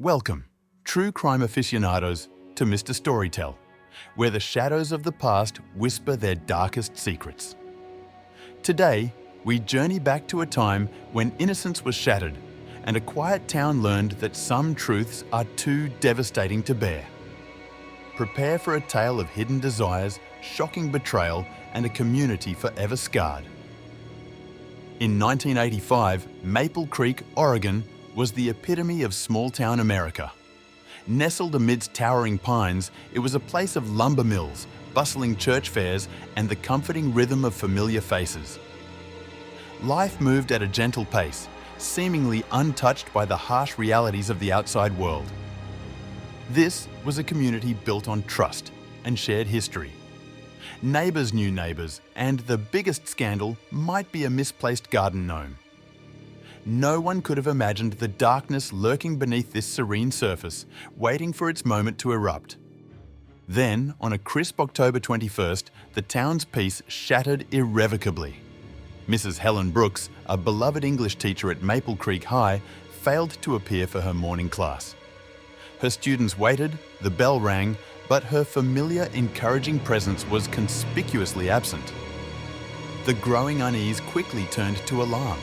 Welcome, true crime aficionados, to Mr. Storytell, where the shadows of the past whisper their darkest secrets. Today, we journey back to a time when innocence was shattered and a quiet town learned that some truths are too devastating to bear. Prepare for a tale of hidden desires, shocking betrayal, and a community forever scarred. In 1985, Maple Creek, Oregon, was the epitome of small-town America. Nestled amidst towering pines, it was a place of lumber mills, bustling church fairs, and the comforting rhythm of familiar faces. Life moved at a gentle pace, seemingly untouched by the harsh realities of the outside world. This was a community built on trust and shared history. Neighbours knew neighbours, and the biggest scandal might be a misplaced garden gnome. No one could have imagined the darkness lurking beneath this serene surface, waiting for its moment to erupt. Then, on a crisp October 21st, the town's peace shattered irrevocably. Mrs. Helen Brooks, a beloved English teacher at Maple Creek High, failed to appear for her morning class. Her students waited, the bell rang, but her familiar, encouraging presence was conspicuously absent. The growing unease quickly turned to alarm.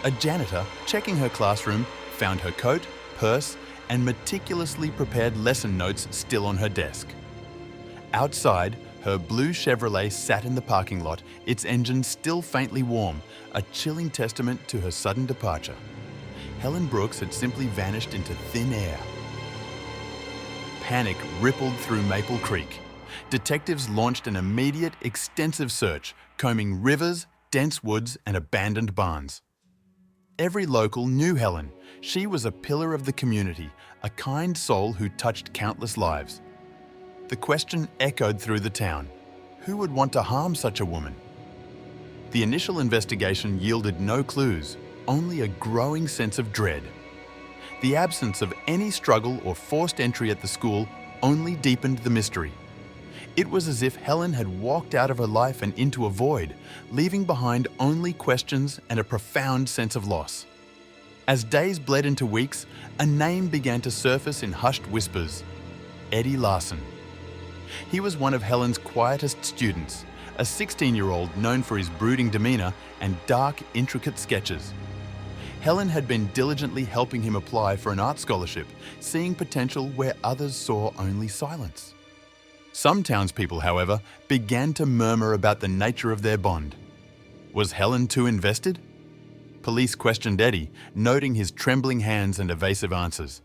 A janitor, checking her classroom, found her coat, purse, and meticulously prepared lesson notes still on her desk. Outside, her blue Chevrolet sat in the parking lot, its engine still faintly warm, a chilling testament to her sudden departure. Helen Brooks had simply vanished into thin air. Panic rippled through Maple Creek. Detectives launched an immediate, extensive search, combing rivers, dense woods, and abandoned barns. Every local knew Helen. She was a pillar of the community, a kind soul who touched countless lives. The question echoed through the town: who would want to harm such a woman? The initial investigation yielded no clues, only a growing sense of dread. The absence of any struggle or forced entry at the school only deepened the mystery. It was as if Helen had walked out of her life and into a void, leaving behind only questions and a profound sense of loss. As days bled into weeks, a name began to surface in hushed whispers: Eddie Larson. He was one of Helen's quietest students, a 16-year-old known for his brooding demeanour and dark, intricate sketches. Helen had been diligently helping him apply for an art scholarship, seeing potential where others saw only silence. Some townspeople, however, began to murmur about the nature of their bond. Was Helen too invested? Police questioned Eddie, noting his trembling hands and evasive answers.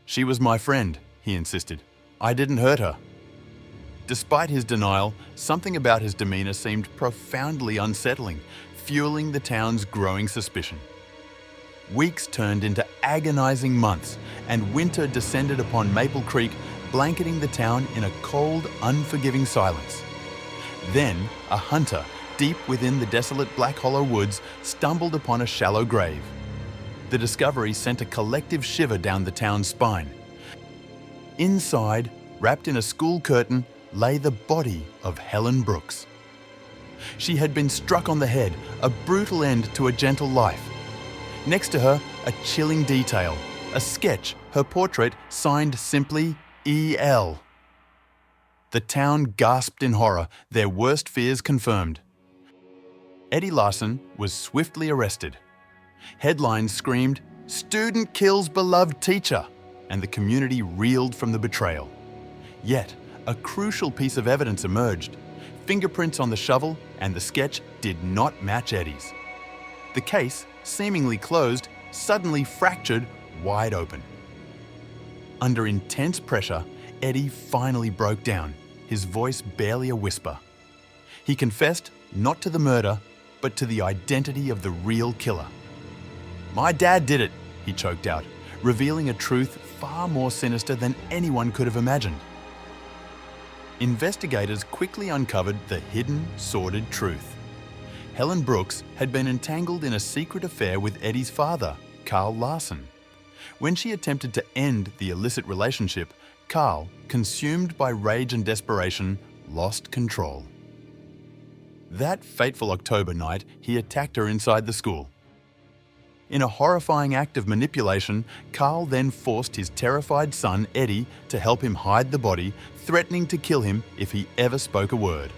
"She was my friend," he insisted. "I didn't hurt her." Despite his denial, something about his demeanour seemed profoundly unsettling, fueling the town's growing suspicion. Weeks turned into agonizing months, and winter descended upon Maple Creek, blanketing the town in a cold, unforgiving silence. Then, a hunter, deep within the desolate Black Hollow woods, stumbled upon a shallow grave. The discovery sent a collective shiver down the town's spine. Inside, wrapped in a school curtain, lay the body of Helen Brooks. She had been struck on the head, a brutal end to a gentle life. Next to her, a chilling detail, a sketch, her portrait signed simply E.L. The town gasped in horror, their worst fears confirmed. Eddie Larson was swiftly arrested. Headlines screamed, "Student kills beloved teacher," and the community reeled from the betrayal. Yet, a crucial piece of evidence emerged. Fingerprints on the shovel and the sketch did not match Eddie's. The case, seemingly closed, suddenly fractured wide open. Under intense pressure, Eddie finally broke down, his voice barely a whisper. He confessed not to the murder, but to the identity of the real killer. "My dad did it," he choked out, revealing a truth far more sinister than anyone could have imagined. Investigators quickly uncovered the hidden, sordid truth. Helen Brooks had been entangled in a secret affair with Eddie's father, Carl Larson. When she attempted to end the illicit relationship, Carl, consumed by rage and desperation, lost control. That fateful October night, he attacked her inside the school. In a horrifying act of manipulation, Carl then forced his terrified son, Eddie, to help him hide the body, threatening to kill him if he ever spoke a word.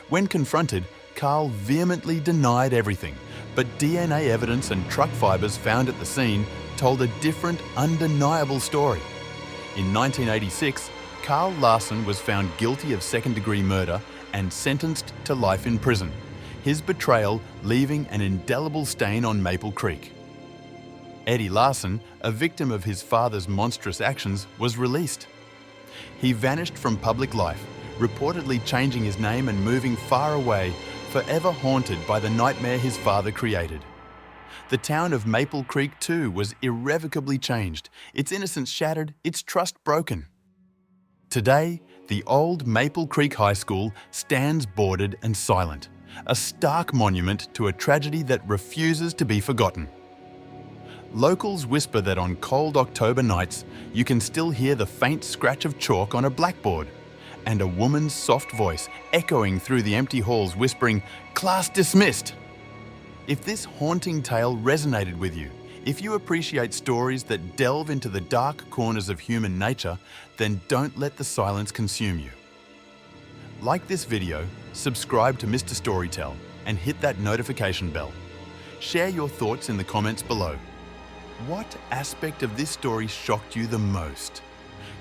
When confronted, Carl vehemently denied everything, but DNA evidence and truck fibres found at the scene told a different, undeniable story. In 1986, Carl Larson was found guilty of second-degree murder and sentenced to life in prison, his betrayal leaving an indelible stain on Maple Creek. Eddie Larson, a victim of his father's monstrous actions, was released. He vanished from public life, reportedly changing his name and moving far away, forever haunted by the nightmare his father created. The town of Maple Creek too was irrevocably changed, its innocence shattered, its trust broken. Today, the old Maple Creek High School stands boarded and silent, a stark monument to a tragedy that refuses to be forgotten. Locals whisper that on cold October nights, you can still hear the faint scratch of chalk on a blackboard, and a woman's soft voice echoing through the empty halls whispering, "Class dismissed!" If this haunting tale resonated with you, if you appreciate stories that delve into the dark corners of human nature, then don't let the silence consume you. Like this video, subscribe to Mr. Storytell, and hit that notification bell. Share your thoughts in the comments below. What aspect of this story shocked you the most?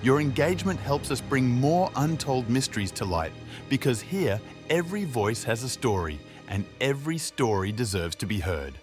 Your engagement helps us bring more untold mysteries to light, because here, every voice has a story, and every story deserves to be heard.